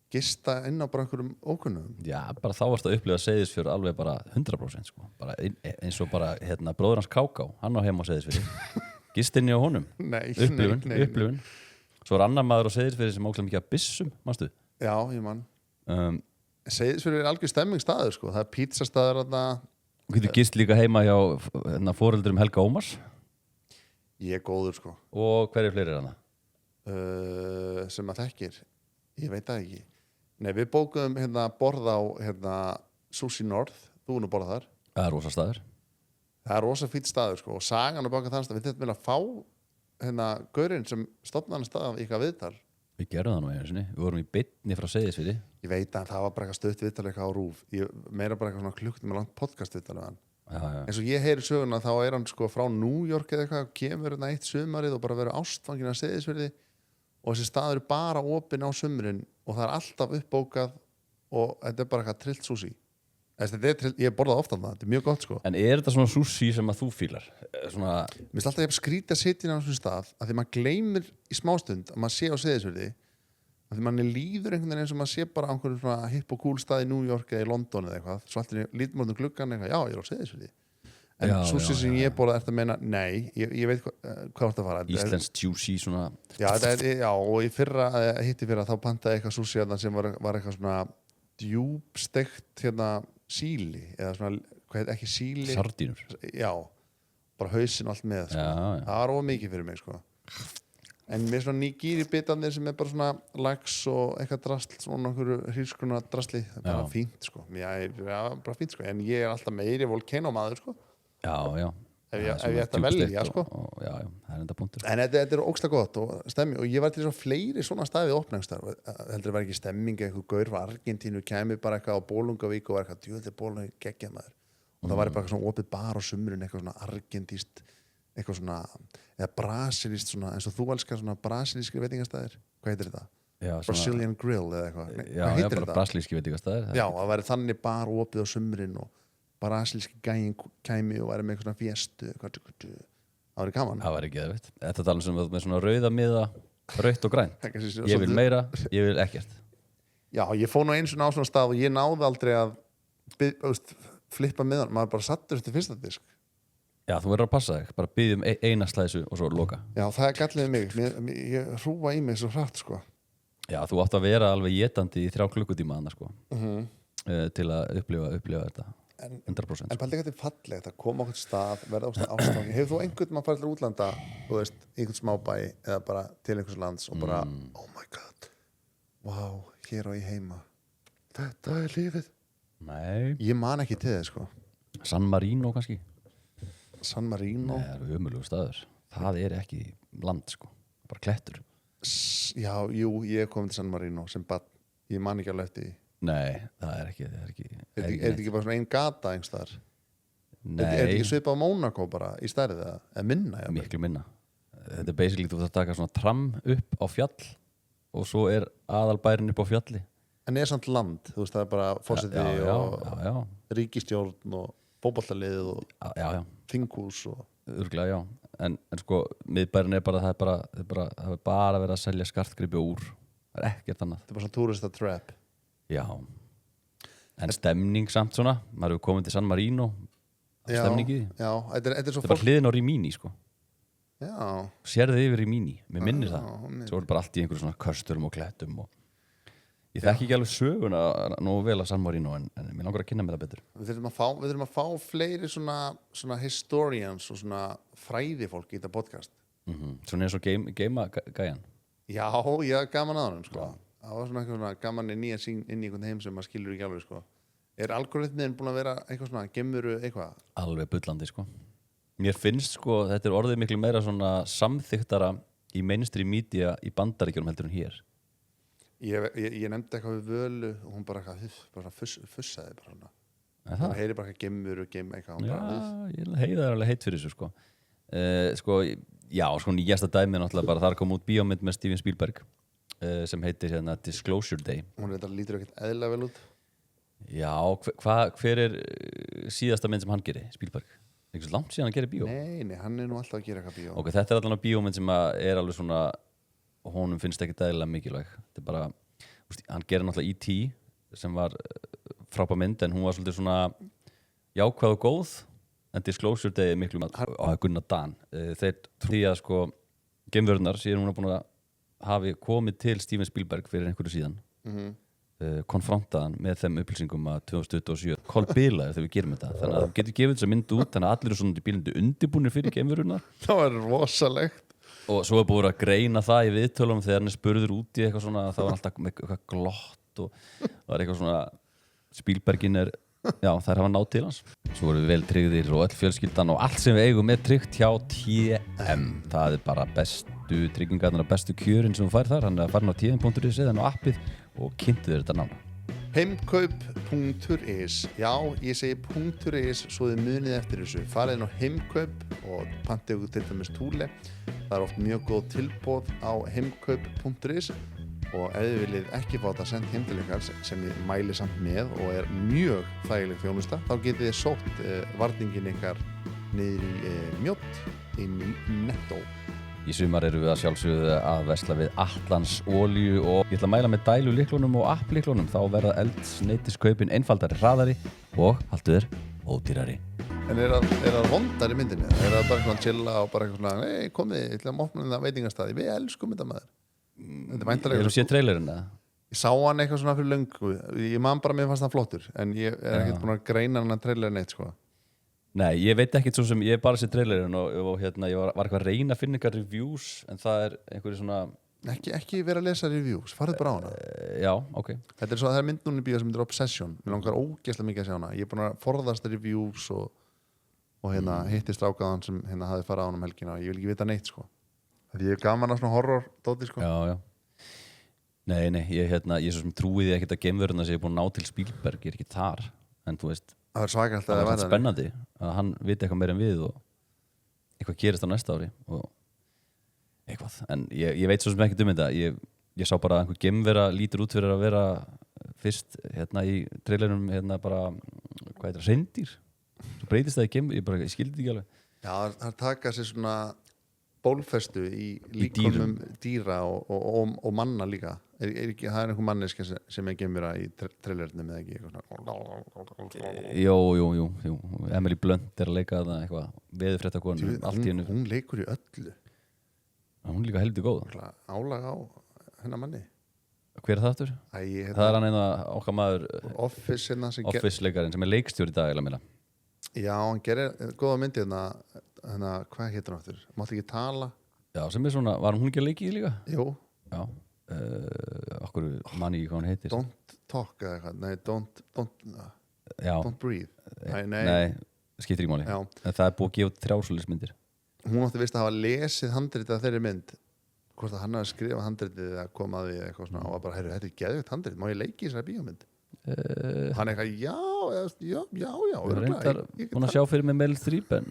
Gista inn á bara einhverjum ókunnum. Já, bara þá varst að upplifa Seyðisfjörð alveg bara 100% sko. Bara eins og bara bróður hans Káká, hann á heima á Seyðisfjörði. Gist inni á honum. Upplifun. Svo var annar maður á Seyðisfjörði sem ókslega mikið að byssum, manstu? Já, ég man. Seyðisfjörður algjör stemmingsstaður sko. Það pítsastaður þarna. Þú getur gist líka heima hjá foreldrum Helga Ómars. Ég góður sko. Og hverju fleiri hana? Sem að þekkir. Ég veit það ekki. Nei, við bókuðum borð á Sushi North. Þú nú borða þar. Það er rosa staður. Það er rosa fýtt staður sko. Og sagan á baka þann stað. Við þetta vilja fá gaurinn sem stofnaði hann stað ykkar viðtal. Við gerum það nú einu sinni. Við vorum í beinni frá Seyðisfirði. Ég veit að það var bara eitthvað stutt viðtal eitthvað á RÚV. Meira bara eitthvað svona klukktum með langt podcast viðtal við hann. Já. Eins og ég heyri söguna þá hann sko frá New York eða eitthvað, kemur eitt sumarið og bara verður ástfangin af Seyðisfirði og þessi staður er bara opinn á sumrin og það er alltaf uppbókað og þetta er bara eitthvað trillt sushi. Ég borðað ofta það, þetta er mjög gott sko. En er þetta svona sushi sem að þú fílar? Svona... Mér finnst alltaf ég skrýta að sitja á þessum stað að því maður gleymir í smástund að maður sé á Seyðisfirði að því manni líður einhvern veginn eins og maður sé bara á einhverjum svona hipp og cool stað í New York eða í London eða eitthvað, svo alltaf lítur maður um gluggan eitthvað, já, ég er á Seyðisfirði en sushi sem ég borða eftir að meina, nei ég veit hvað vart að fara Íslensk juicy svona já, og í fyrra þá pantaði eitthvað sushi sem var eitthvað svona djúbstekt síli eða svona, hvað heit ekki síli sardínur já, bara hausinn og allt með sko. Það var ómikið fyrir mig sko. En með svona nýgýri bitarnir sem er bara svona lax og eitthvað drasl, svona okkur hrísgruna drasli, það er bara fínt sko. Já, bara fínt sko, en ég er alltaf meiri volcano-maður sko. Já. Ef ég ætti að velja sko. Já, það er enda punktur. En þetta er ógsta gott og stemmi, og ég var til svo fleiri svona staðið opningstar, heldur var ekki stemming eitthvað gaur frá Argentínu, kæmi bara eitthvað á Bolungavík og var eitthvað djúðlega Bolungavík geggjað maður. Og það var bara svona opið bar á sumrun, eitthvað svona argentíst eitthvað svona, eða brasilíst svona, eins og þú elskar svona brasilískri veitingastæðir, hvað heitir þetta? Já, Brazilian Grill eða eitthvað, hvað heitir bara þetta? brasilíski veitingastæðir. Já, það væri þannig bar opið á sumrin og brasilíski gæin kæmi og væri með eitthvað svona fjestu, það væri gaman. Það væri geðveitt. Þetta tala sem með svona rauða miða, rautt og grænt. Ég vil meira, ég vil ekkert. Já, ég fór nú einu svona á svona stað og ég náði aldrei að flippa miðan, maður bara sattur eftir fyrsta disk. Já, þú verður að passa þig, bara biðjum eina slæsu og svo loka. Já, það er gallið mig, ég hrúfa í mig svo hratt sko. Já, þú átt að vera alveg étandi í 3 klukkutíma annars sko, til að upplifa þetta 100%. En pældi ekki að þetta er fallegt að koma okkur stað, verða ástofni. Hefur þú einhvern maður farið til útlanda, þú veist, einhvern smábæ eða bara til einhvers lands og bara, oh my god, wow, hér á ég heima. Þetta er lífið. Nei. Ég man ekki til þið sko. San Marino kannski. San Marino. Nei, það eru ömurlegur staður. Það er ekki land sko, bara klettur. Já, jú, ég er komin til San Marino sem barn. Ég man ekki alveg eftir því. Nei, það er ekki. Er þetta ekki bara svona ein gata einhverstaðar? Nei. Er þetta ekki svipað á Mónakó bara í stærðið eða minna? Miklu minna. Þetta er basically þú þarf að taka svona tram upp á fjall og svo er aðalbærin upp á fjalli. En er samt land, þú veist, það er bara forseti og ríkistjórn og fótbollalið og þinghús og... Örugglega, já. En sko, miðbærin er bara, það er bara verið að selja skartgripi úr. Það er ekkert annað. Þetta er bara svona tourista trap. Já. En stemning samt svona, maður hefur komið til San Marino, stemning í því. Já, þetta er svo... Þetta er bara hliðin á Rimini, sko. Já. Sérðu yfir Rimini, mér minnir það. Svo er bara allt í einhverjum svona kösturum og klettum og... Ég þekki ekki alveg söguna nógu vel að San Marino en mér langar að kynna mér það betur. Við þurfum að fá fleiri svona historians og svona fræðifólk í þetta podcast. Svona eins og geima-gæjan. Já, ég haf gaman að hann sko. Það var svona gaman inn í einhvern heim sem maður skilur ekki alveg sko. Er algoritminn búin að vera eitthvað svona gemuru eitthvað? Alveg bullandi sko. Mér finnst sko, þetta er orðið miklu meira svona samþyktara í mainstream media í Bandaríkjunum heldur en hér. Ég nefndi eitthvað við Völu og hún bara fussaði bara svona. Það heyri bara eitthvað gemur og gem eitthvað. Já, ég heiði það alveg heitt fyrir þessu sko. Sko nýjasta dæmi náttúrulega bara þar kom út bíómynd með Steven Spielberg sem heitir hérna Disclosure Day. Hún lítur ekkert eðlilega vel út. Já, hver er síðasta mynd sem hann gerir, Spielberg? Eitthvað langt síðan hann gerir bíó? Nei, hann er nú alltaf að gera eitthvað bíó. Ok, þetta er allavega bíómynd sem er alveg svona og honum finnst ekki eðlilega mikilvæg. Þetta er bara, hann gerir náttúrulega E.T. sem var frábær mynd en hún var svolítið svona jákvæð og góð en Disclosure Day er miklu á Gunnar Dan. Þeir því að sko geimverurnar síðan hún er búin að hafi komið til Steven Spielberg fyrir einhverju síðan konfrontaðan með þeim upplýsingum að 2027 kolbilaði þegar við gerum þetta þannig að þú getur gefið þess að mynda út þannig að allir eru svona í bílundu undirbúnir fyrir geimverunar Það var rosalegt og svo er búið að greina það í viðtölum þegar hann er spurður út í eitthvað svona þá var hann alltaf með eitthvað glott og það var eitthvað svona Spielbergin já þær hafa náð til hans svo vorum við vel tryggðir og öll fjölskyldan og allt sem við eigum er tryggt hjá TM það er bara bestu tryggingarnar og bestu kjörin sem þú fær þar hann er að fara á tm.is eða á appið og kynntu þér þetta nána Heimkaup.is Já, ég segi .is svo þið munið eftir þessu farið inn á Heimkaup og pantið ykkur til dæmis túle það er oft mjög góð tilboð á Heimkaup.is og ef þið viljið ekki fá þetta sendt heim til ykkar sem ég mæli samt með og er mjög þægileg þjónusta þá getið þið sótt varningin ykkar niður í Mjótt í Netto Í sumar erum við að sjálfsögðu að versla við Atlans olíu og ég ætla að mæla með dælu lyklunum og app lyklunum þá verða eldsneytiskaupin einfaldari, hraðari og haltu þér ódýrari. En er það vondar í myndinni? Er það bara eitthvað chilla og bara eitthvað svona hey, komið, ég ætla að opna það veitingastæði við elskum þetta maður Þetta er væntanlega Hefur þú séð trailerinn eða? Ég sá hann eitthvað svona fyrir löngu ég man bara mér fannst hann flottur en ég er ekkert búin að greina hann að trailerin eitt sko Nei, ég veit ekkert svo sem ég bara séð trailerinn og hérna, ég var eitthvað að reyna að finna eitthvað reviews en það er einhverju svona Ekki vera að lesa reviews, farið bara á hana Já, ok Þetta er svo að það er mynd núna í bíó sem heitir Obsession Mér langar ógeðslega mikið að sjá hana Ég er búin að forðast reviews og hérna hitti strákaðan sem hérna hafði farið á hana helgina og ég vil ekki vita neitt sko Því ég er gaman að svona horror dóti sko Já Nei, ég svo sem trúi því ekkert að geimveruna sem ég er búin að ná til Spielberg ég er ekki þar, en þú veist Það er svakalt það er spennandi að hann viti eitthvað meira en við og eitthvað gerist á næsta ári og eitthvað, en ég veit svo sem ekki þetta ég sá bara að einhver geimvera lítur út fyrir að vera fyrst hérna í trailerinum hérna bara, hvað heitir það, hreindýr svo breytist það í geim, ég skildi ekki alveg Já, það taka sér svona bólfestu í líkumum dýra og manna líka það er einhver manneska sem er geimvera í trailerinum eða ekki Jú Emily Blunt er að leika það eitthvað veðurfréttakonu allt í hennu Hún leikur í öllu Hún er líka heldur góð Álag á hennar manni Hver er það aftur? Það er hann eina okkar maður Office-leikarinn sem er leikstjóri í dag eða meila Já, hann gerir góða myndi hérna, hvað heitir hann aftur? Mátti ekki tala Já, sem er svona, var hún ekki að leiki í líka? Jú Já, okkur manni ekki hvað hún heitir Don't talk eða eitthvað, nei, don't breathe Nei, skiptir ekki máli en það er búið að gefa út 3 svoleiðismyndir Hún átti vist að hafa lesið handritið af þeirri mynd hvort að hann hafi skrifað handritið eða komað því eitthvað svona og var bara, heyrðu, þetta er geðveikt handrit, má ég leiki í þessari bíómynd? Hann eitthvað, já Ég reyndar búin að sjá fyrir mig Meryl Streep en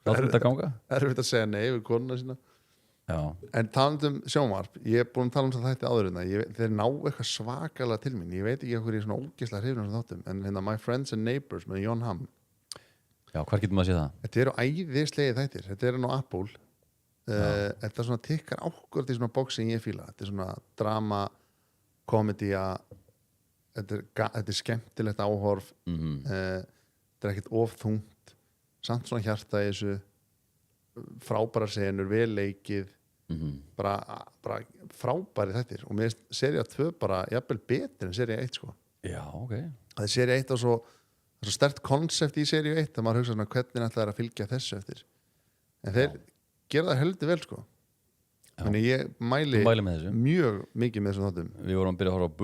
látum þetta ganga Erfitt að segja nei við konuna sína Já. En talandi sjónvarp, ég er búin að tala það þætti áður þeir ná eitthvað svakalega til mín ég veit ekki hvað ég er svona ógeðslega hrifin af þáttum en hérna My Friends and Neighbors með Jon Hamm Já, hvar getur maður að sé það? Þetta eru æðislegir þættir, þetta eru nú Apple þetta svona tikkar ákvörð í svona bóks sem ég fíla, þetta er svona drama, komedía þetta er skemmtilegt áhorf þetta er ekkert of þungt samt svona hjarta í þessu frábæra senur, vel leikið bara frábæri þættir og mér finnst sería 2 bara jafnvel betur en sería 1 sko Já, ok það er sería 1 og svo sterkt konsept í seríu 1 að maður hugsa svona hvernig ætla þær að fylgja þessu eftir en þeir gera það heldur vel sko þannig ég mæli mjög mikið með þessum þáttum Við vorum að byrja að horfa á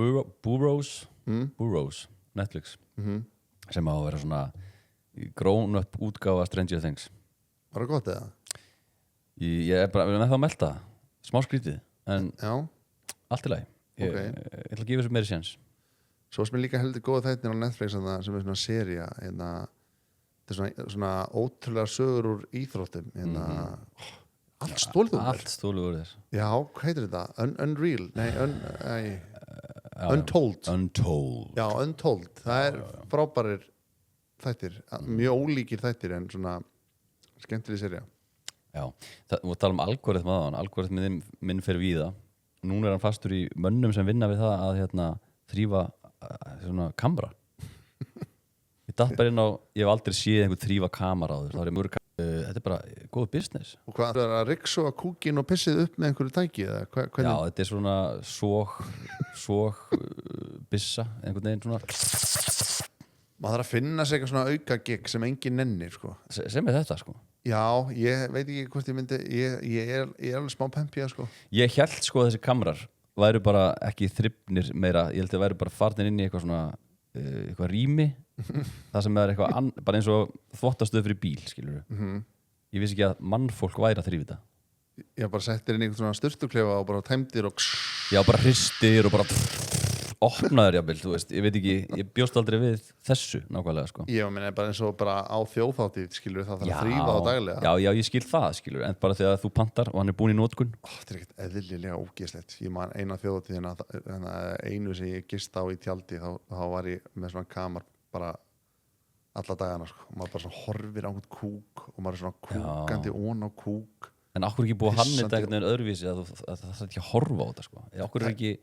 Burroughs Netflix sem á að vera svona grown up útgáfa Stranger Things Var það gott eða? Ég er bara með það að melta smá skrítið en allt í lagi ég ætla að gefa þessu meiri séns Svo sem er líka heldur góða þættin á Netflix sem er svona sería þetta er svona ótrúlega sögur úr íþróttum allt stólið úr þér Já, hvað heitir þetta? Unreal? Untold Já, Untold Það er frábærir þættir mjög ólíkir þættir en svona skemmtileg sería Já, og tala algoritma algoritminn minn fer víða núna er hann fastur í mönnum sem vinna við það að þrífa svona kamera ég datt bara inn á ég hef aldrei séð einhver þrífa kamera áður það er mörg þetta er bara góð business Og hvað, það er að ryksuga kúkin og pissið upp með einhverju tæki eða Já, þetta er svona byssa einhvern veginn svona maður þarf að finna sig eitthvað svona auka gig sem engin nennir sko. sem þetta sko já, ég veit ekki hvort ég myndi ég er alveg smá pempja sko. ég held sko að þessi kamrar væru bara ekki þrifnir meira, ég held að væru bara farnir inn í eitthvað svona eitthvað rými það sem er eitthvað bara eins og þvottastöð fyrir bíl skilur ég vissi ekki að mannfólk væri að þrífa þetta ég bara settir inn einhvern svona sturtuklefa og bara tæmdir og já, bara hristir og bara opnaður jafnvel, þú veist, ég veit ekki ég bjóst aldrei við þessu nákvæmlega sko. ég meina bara eins og bara á þjóðhátíð skilur það þarf að þrífa á daglega já, ég skil það skilur, en bara þegar þú pantar og hann er búinn í notkun þetta er ekkert eðlilega ógeðslegt ég man eina þjóðhátíðina einu sem ég gist á í tjaldi þá var ég með svona kamar bara alla dagana sko. og maður bara svona horfir á einhvern kúk og maður er svona kúkandi ón á kúk en okkur ekki búið að hanna þetta einhvern veginn öðruvísi að það þarf ekki að horfa á þetta sko.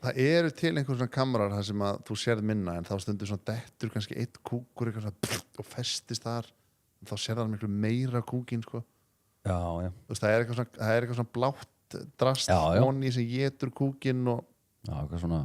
það eru til einhvern svona kamrar þar sem að þú sérð minna en þá stundur svona dettur kannski eitt kúkur og festist þar þá sérð það miklu meira kúkin sko. já. Veist, það er eitthvað svona blátt drast honni sem getur kúkin og eitthvað svona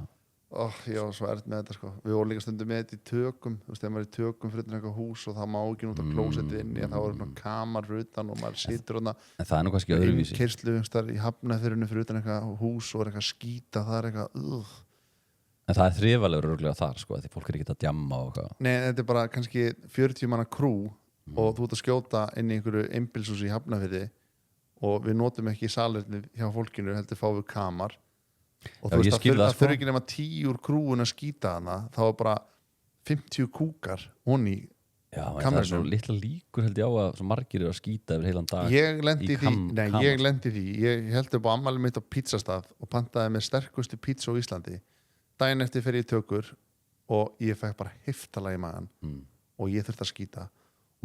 ég var svo erft með þetta sko. við vorum líka stundum með þetta í tökum þú veist, þegar maður er í tökum fyrir eitthvað hús og það má ekki út á klósettið inni en þá er svona kamar fyrir utan og maður situr en það er nú kannski öðruvísi kerslu í Hafnarfirðinu fyrir utan eitthvað hús og er eitthvað skýta það er eitthvað en það er þrifalegur örgulega þar sko, því fólk er ekki að djamma og eitthvað nei, þetta er bara kannski 40 manna krú og þú ert að skjóta inn í einhverju einbýlshúsi í Hafnarfirði og við notum ekki salernið hjá fólkinu heldur fáum við kamar og þú veist að það fyrir ekki nema 10 úr krúun að skýta hana þá er bara 50 kúkar honni en það er svo litla líkur held ég á að svo margir eru að skýta yfir heilan dag ég lendi því ég held upp á ammæli mitt á pizzastað og pantaði með sterkustu pizza á Íslandi daginn eftir fer ég í tökur og ég fekk bara heiftalega í magan og ég þurfti að skýta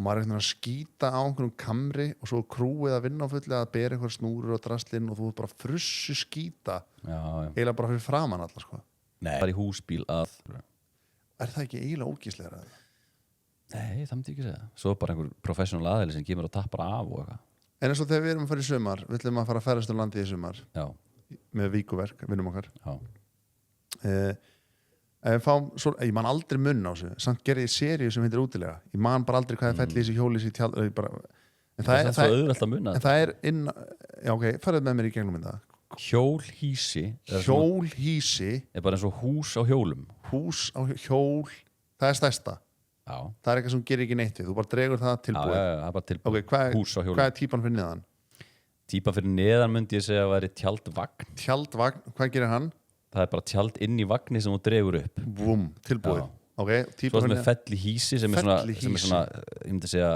og maður er einhvern veginn að skýta á einhvern kamri og svo krúið að vinna á fulli að bera einhver snúrur og draslinn og þú bara frussu skýta eiginlega bara fyrir framan alla sko. Nei, bara í húsbíl að er það ekki eiginlega ógíslegra? Nei, það myndi ég ekki segja svo bara einhver professional aðeili sem kemur og tappar af og eitthvað en eins og þegar við erum að fara í sumar við ætlum að fara að ferðast um landið í sumar með víkuverk, vinnum okkar ég man aldrei munn á þessu samt gerði ég seríu sem heitir Útilega ég man bara aldrei hvað ég fell í þessi hjólis í tjald en það er svo auðvelt að munna en það er inn farið með mér í gegnum þetta hjólhýsi er bara eins og hús á hjólum hjól, það er stærsta það er eitthvað sem gerir ekki neitt við þú bara dregur það tilbúið hús á hjólum hvað er típan fyrir neðan? Típan fyrir neðan myndi ég segja að væri tjaldvagn, hvað gerir hann? Það er bara tjald inn í vagni sem þú dregur upp tilbúið svo sem er fell í hýsi sem er svona ég myndi segja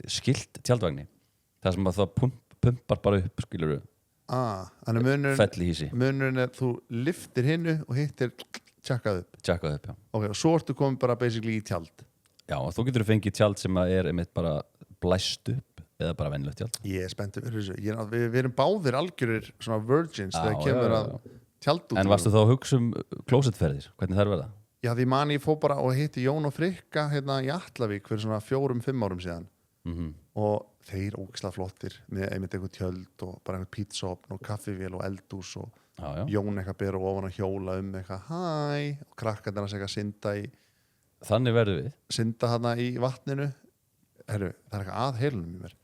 skilt tjaldvagni það sem að það pumpar bara upp skilur við fell í hýsi munurinn er þú liftir hinnu og hittir tjakkað upp og svo ertu komin bara basically í tjald og þú getur fengið tjald sem er einmitt bara blæst upp eða bara venjulegt tjald ég er spenntið fyrir þessu við erum báðir algjörir svona virgins þegar kemur að tjaldútum. En varstu þá að hugsa klósettferðir? Hvernig þær verða? Já, því man ég fór bara og hitti Jón og Frikka hérna í Atlavík fyrir svona 4-5 árum síðan og þeir ógeðslega flottir með einmitt eitthvað tjöld og bara einhvern pítsaopn og kaffivél og eldús og Jón eitthvað bera ofan að hjóla eitthvað og krakkarnir að segja synda í þannig verður við synda hana í vatninu það er eitthvað að heilunum í mér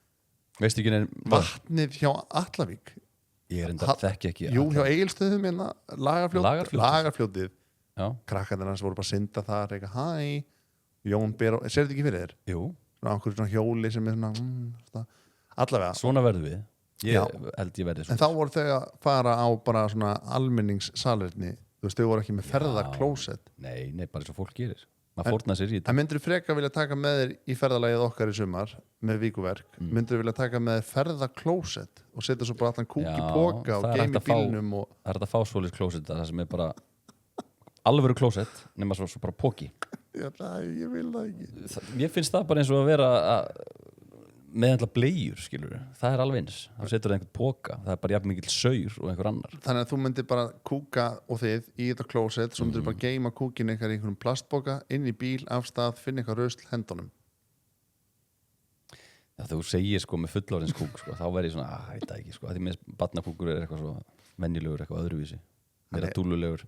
veistu ekki vatnið hjá Atlavík ég er enda þekki ekki hjá Egilsstöðum hérna Lagarfljótið krakkarnir hans voru bara að synda þar eitthvað Jón ber sér þetta ekki fyrir þér? Jú svona hjóli sem er svona allavega svona verður við ég held ég verði en þá voru þau að fara á bara svona almenningssalerni þú veist þau voru ekki með ferðaklósett nei bara eins og fólk gerir maður fórnar sér í þetta en myndirðu frekar vilja taka með þér í ferðalagið okkar í sumar með víkuverk myndirðu vilja taka með þér ferðaklósett og setja svo bara allan kúk í póka og geimi bílnum og það er þetta fásólis klósett það sem er bara alvöru klósett nema svo bara póki ég vil það ekki ég finnst það bara eins og að vera meðhandla bleiur skilur það er alveg eins þá setur það einhvern póka það er bara jafn mikill saur og einhver annar þannig að þú myndir bara kúka og þið í þetta klósett svo myndir bara geima kúkin eitthvað í einhverjum plastbóka inn í bíl af stað finna eitthvað rausl hendunum þú segir sko með fullorðins kúk sko, þá verður ég svona ég veit það ekki sko því með barnakúkur er eitthvað svo venjulegur eitthvað öðruvísi meira dúlulegur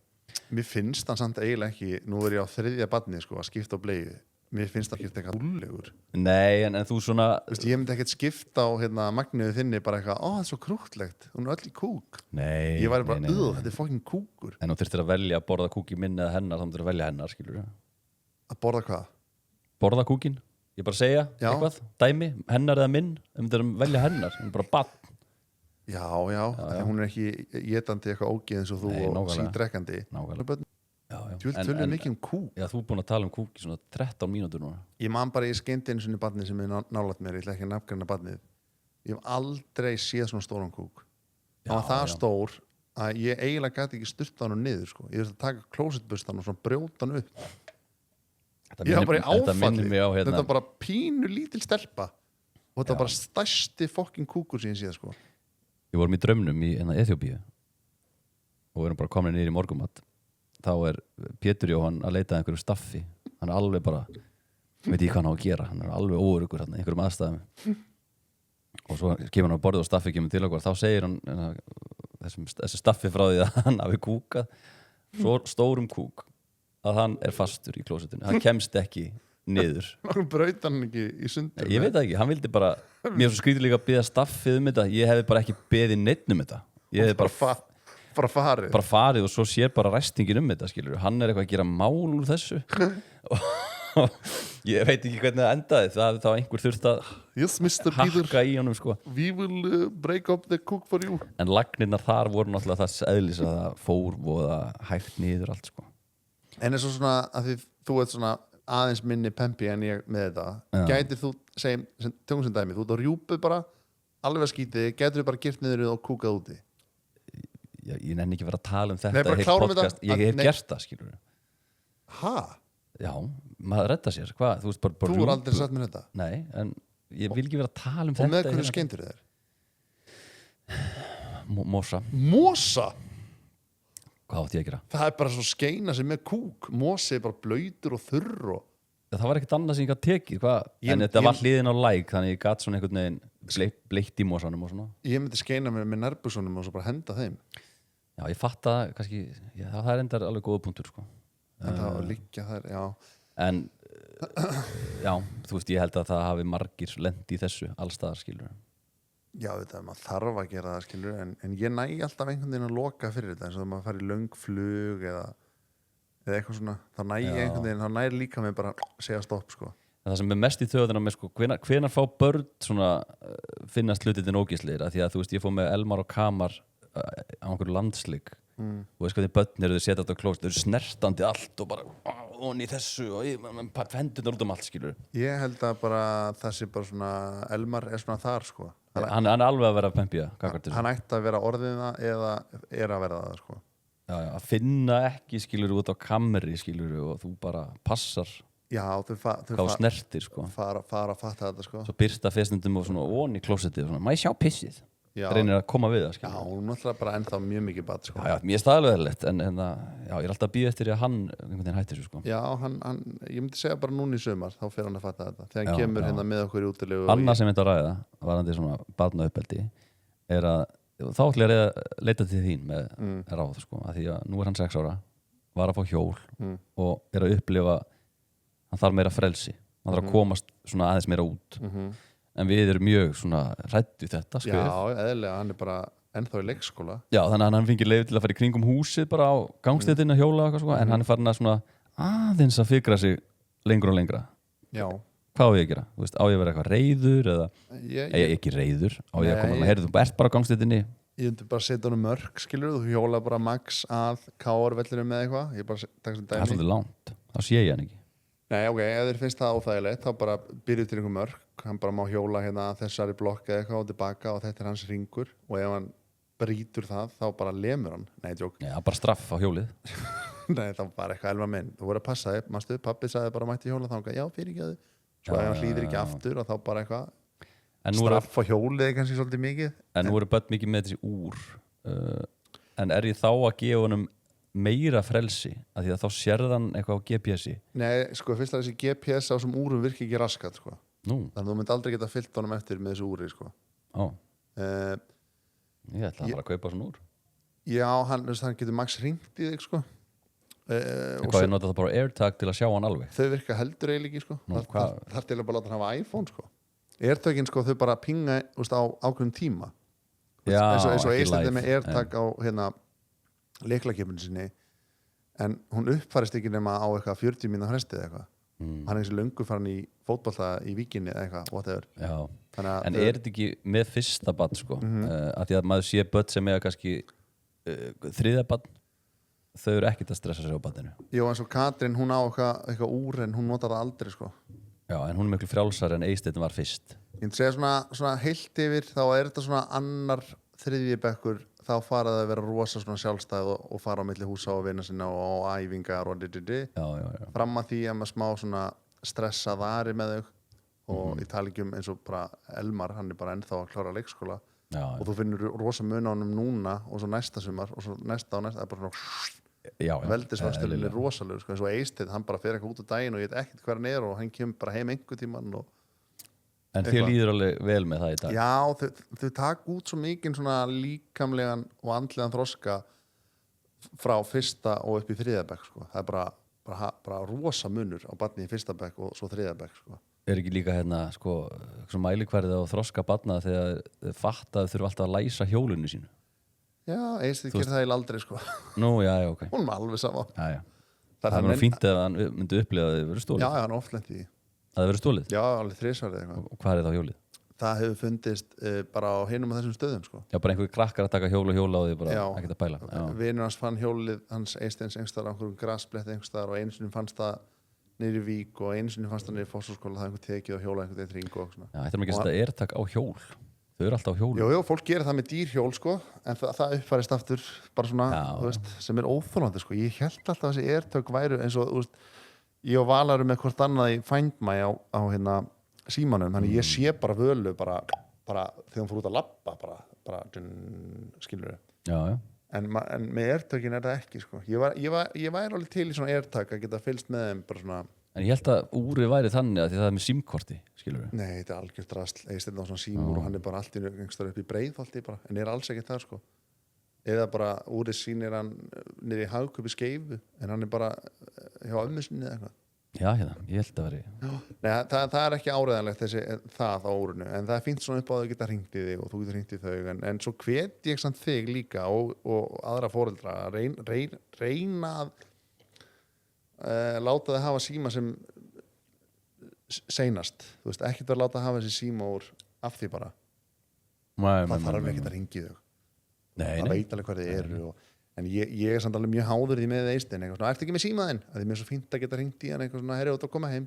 Mér finnst hann samt eiginlega ekki, nú er ég á 3. barni sko, að skipta á bleiðu. Mér finnst það ekki eitthvað úrlegur. Nei, en þú svona Ég myndi ekkert skipta á magniðu þinni bara eitthvað, það er svo krúttlegt, hún er öll í kúk. Nei, Ég væri bara, nei. þetta er fucking kúkur. En þú þurftir að velja að borða kúk í minni eða hennar, þá þurftir að velja hennar, skilur Að borða hvað? Borða kúkin, ég bara segja Já. eitthvað, dæmi, hennar eða minn þurftir að velja hennar, hún er bara bann Já, þegar hún er ekki étandi eitthvað ógeð eins og þú Nei, og nákvæmlega. sídrekkandi. Nákvæmlega Þú vil tölum mikið kúk. Já, þú er búin að tala um kúk í svona 13 mínútur núna Ég man bara í skeindi einu sinni barni sem er nálægt mér, ég ætla ekki að nafngreina barnið. Ég hef aldrei séð svona stóran kúk. Það var það stór að ég eiginlega gæti ekki styrta hann niður sko. Ég þurfti að taka klósettbustan og svona brjóta hann upp. Ég var bara í Þetta minnir áfalli. mig á Þetta hérna var bara pínu lítil stelpa og þetta var bara stærsti fokkin kúkur sem ég séð sko. Við vorum í draumnum í Eþjópíu og við erum bara komin niður í morgumat þá er Pétur Jóhann að leita að einhverju staffi hann er alveg bara, veit ég hvað hann á að gera hann er alveg óörugur hann, einhverjum aðstæðum og svo kemur hann á borðið og staffi kemur til okkur, þá segir hann þessi staffi frá því að hann hafi kúkað svo stórum kúk að hann er fastur í klósettinu, hann kemst ekki niður. Hún braut hann ekki í sundur. Ég veit það ekki, hann vildi bara mér er svo skrítið líka að biðja staffið þetta ég hefði bara ekki beðið neitt þetta ég hefði bara farið og svo sér bara ræstingin þetta skilur, hann er eitthvað að gera mál úr þessu og ég veit ekki hvernig það endaði það þá einhver þurft að yes, Mr. Peter, hakka í honum sko. we will break up the cook for you. En lagnirnar þar voru náttúrulega þess eðlis að það fór og það hægt niður allt sko. En eins og svona að því þú ert svona aðeins minni pempi en ég með þetta gætir þú, tökum sem dæmi þú ert á rjúpu bara, alveg að skítið gætir þú bara girt niður og kúkað úti. Ég nenni ekki að vera að tala um þetta Nei, bara klárum þetta. ég hef gert það skilur. Ha? Já, maður redda sér hvað? Þú veist bara Þú voru aldrei satt með þetta? Nei, en ég vil ekki vera að tala um og þetta með hverju skeindur þér? Mosa. Mosa? Hvað átti ég að gera? Það er bara svo skeina sem með kúk. Mosi er bara blöytur og þurr og... Það var ekkert annað sem ég gæti tekið en þetta var hliðin á læk þannig ég gæti svona einhvern veginn bleikt í mosanum og svona. Ég myndi skeina með nærbusunum og svo bara henda þeim. Já, ég fatt að kannski það er endar alveg góða punktur sko. En það var líka þær, já. En já, þú veist ég held að það hafi margir lent í þessu allstaðar skilur. Já, þetta maður þarf að gera það skilur en ég næ alltaf einhvern veginn að loka fyrir þetta eins og það maður fari í löng flug eða eitthvað svona, þá næ ég einhvern veginn, þá næri líka mig bara að segja stopp sko. En það sem er mest í þjóðina með sko, hvenær fá börn svona finnast hlutin ógíslir að því að þú veist ég fór með Elmar og Kamar á einhverju landsleik og veist hvernig börn eru þau setja þetta á klóst þau eru snertandi allt og bara onni í þessu og fendunar út allt skilur. Ég held að bara það sé bara svona Elmar er svona þar sko. Hann er alveg að vera að pempja hann ætti að vera orðina eða er að vera það sko. Já, að finna ekki skilur út á kameri skilur og þú bara passar þau snertir sko. fara að fatta þetta sko. Svo byrsta festundum og svona onni í klósettið má ég sjá pissið reynir að koma við það skilur. Já, hún náttúrulega bara ennþá mjög mikið bad sko. Já, mér er staðalveg eðlilegt en ég er alltaf að bíða eftir að hann einhvern veginn hættir þessu sko. Já, ég myndi segja bara núna í sumar þá fer hann að fatta þetta þegar hann kemur hérna með okkur í útilegu Annað sem ég myndi að ræða varandi svona barnauppeldi er að þá ætla ég að leita til þín með ráð sko, að því að nú er hann 6 ára var að fá hjól og er að upplifa hann þarf meira frelsi hann þarf að komast svona aðeins meira út en við erum mjög svona hræddu þetta skrif. Já, eðlilega, hann er bara ennþá í leikskóla. Já, þannig að hann fengir leyfi til að fara í kringum húsið bara á gangstéttinni að hjóla eitthvað sko, en hann er farin að svona aðeins að fikra sig lengur og lengra. Já. Hvað á ég að gera? Þú veist, á ég að vera eitthvað reiður eða ég ekki reiður, á ég að koma að heyrðu, þú ert bara á gangstéttinni. Ég myndi bara setja honum mörk, skilur þú hjóla bara max að KR-vellinu með eitthvað. Ég bara taka sem dæmi. Það er svolítið langt, þá sé ég hann ekki. Nei, ok, ef þér finnst það óþægilegt þá bara byrjuð til einhver mörk hann bara má hjóla hérna þessari blokk eða eitthvað og tilbaka og þetta er hans ringur og ef hann brýtur það þá bara lemur hann. Nei, djók. Já, bara straff á hjólið. Nei, þá bara eitthvað Elmar minn. Þú voru að passa þig, manstu, pappi sagði bara mætti hjóla þangað, já, fyrirgefðu. Svo ef hann hlýðir ekki aftur og þá bara eitthvað straff á hjólið er kannski svolítið mikið. En nú eru börn mikið með þessi úr en er ég þá að gefa honum meira frelsi að því að þá sérðan eitthvað á GPS-i? Nei, sko, fyrst að þessi GPS á þessum úrum virki ekki raskat, sko. Þannig að þú myndi aldrei geta fyllt honum eftir með þessu úri, sko. Ég ætla bara að kaupa svona úr. Já, hann getur max hringt í þig, sko. Hvað ég nota það bara AirTag til að sjá hann alveg? Þau virka heldur eiginlega ekki sko. Þar til að bara láta hann hafa iPhone sko. AirTagin sko, þau bara pinga á ákveðum tíma. Já, eins og ekki Eistedd live, með AirTag á hérna lyklakipinu sinni, en hún uppfærist ekki nema á eitthvað 40 mínúna frestið eitthvað. Hann er eins og löngu farin í fótbolta í Víkinni eða eitthvað, whatever. Já, en er þetta ekki með fyrsta barn sko, að því að maður sé börn sem er kannski þriðja barn, þau eru ekkert að stressa sig á barninu. Jó, eins og Katrín, hún á eitthvað úr en hún notar það aldrei sko. Já, en hún er miklu frjálsari en Eistedd var fyrst. Ég myndi segja svona heilt yfir, þá er þetta svona annar þriðji bekkur, þá fara það að vera rosa svona sjálfstæð og fara á milli húsa og vinna sinna og æfingar og já. Fram að því að maður smá svona stressaðari með þau og ég tala ekki eins og bara Elmar, hann er bara ennþá að klára leikskóla og þú finnur rosa mun á honum núna og svo næsta sumar og svo næsta það er bara svona veldisvöxturinn er rosalegur sko, eins og Eistedd, hann bara fer eitthvað út á daginn og ég veit ekkert hver hann er og hann kemur bara heim einhver tímann og En þér líður alveg vel með það í dag? Já, þau taka út svo mikinn svona líkamlegan og andlegan þroska frá fyrsta og upp í þriðja bekk sko. Það er bara rosa munur á barni í fyrsta bekk og svo þriðja bekk sko. Er ekki líka hérna sko mælikvarðið á þroska barna þegar þau fatta að þau þurfa alltaf að læsa hjólinu sínu? Já, Eistedd gerir það í aldrei sko. Nú, já, ok. Hún er alveg sama. Já. Það er nú fínt að hann myndi upplifa að þau verið stólið. Já, hann er oft lent í því. Að það verið stólið? Já, alveg 3 svarið eitthvað. Og hvað er það hjólið? Það hefur fundist bara á hinum og þessum stöðum sko. Já, bara einhverjum krakkar að taka hjól og hjóla á því bara ekkert að pæla. Vinur hans fann hjólið hans Eisteds einhverstaðar á einhverjum grasbletti einhverstaðar og einu sinni fannst það niður í Vík og einu sinni fannst það niður í Fossvogsskóla, það einhver tekið og hjóla einhvern veginn hring og svona. Já, þetta er mikið að þetta AirTag á hjól. Þau eru alltaf á hjól. Jú, fólk gerir það með dýrhjól sko, en það uppfærist aftur bara svona, þú veist, sem er óþolandi sko. Ég held alltaf að þessi AirTag væru eins og, þú veist, ég og Val með hvort annað í Find My á hérna símanum, þannig ég sé bara völu bara þegar hún fór út að labba bara skilur þau. Já. En með AirTagin er það ekki sko. Ég væri alveg til í svona AirTag að geta fylgst með þeim bara svona. En ég held að úrið væri þannig að því það er með símkorti, skilur við? Nei, þetta er algjört drasl. Eistedd á svona símur og hann er bara allt í einhverstaðar upp í Breiðholti bara, en er alls ekki það sko. Eða bara úrið sýnir hann niður í Hagkaup í Skeifu, en hann er bara hjá ömmu sinni eða eitthvað. Já, hérna, ég held að veri. Nei, það er ekki áreiðanlegt það á úrinu, en það er fínt svona upp á að þau geta hringt í þig og þú getur hringt í þau, en svo hvet ég samt þig líka og aðra foreldra að reyna að láta þið hafa síma sem seinast, þú veist, ekkert að láta hafa þessi síma úr af því bara. Það þarf ekki að hringi þau. Það veit alveg hvað þið eru en ég er samt alveg mjög háður því með Eistedd eitthvað svona, ertu ekki með símaðinn? Það er mér svo fínt að geta hringt í hann eitthvað svona, herri, þú ert að koma heim.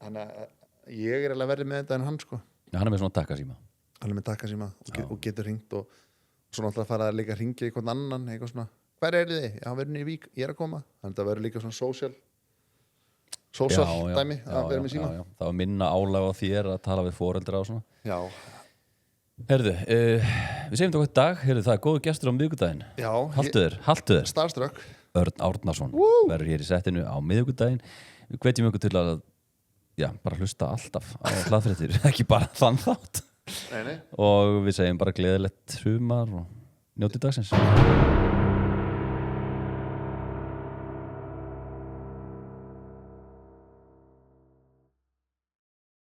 Þannig að ég er alveg verið með þetta en hann sko. Já, hann er með svona takkasíma. Hann er með takkasíma og getur hringt og svo náttúrulega fara að líka hringja í hvern annan eitthvað svona, hver er þið? Já, við erum í Vík, ég er að koma. Þannig að það verður líka svona social dæmi að vera með síma. Já. Það var minna álag á þér að tala við foreldra og svona. Já. Herðu, við segjum þetta hvað dag, það er góðu gestur á miðvikudaginn. Já. Haltu þér. Starstruck. Örn Árnason verður hér í settinu á miðvikudaginn. Við hvetjum ykkur til að, bara hlusta alltaf á hlaðfréttir, ekki bara þann þátt. Nei. Og við segjum bara gleðilegt sumar og njótið dagsins.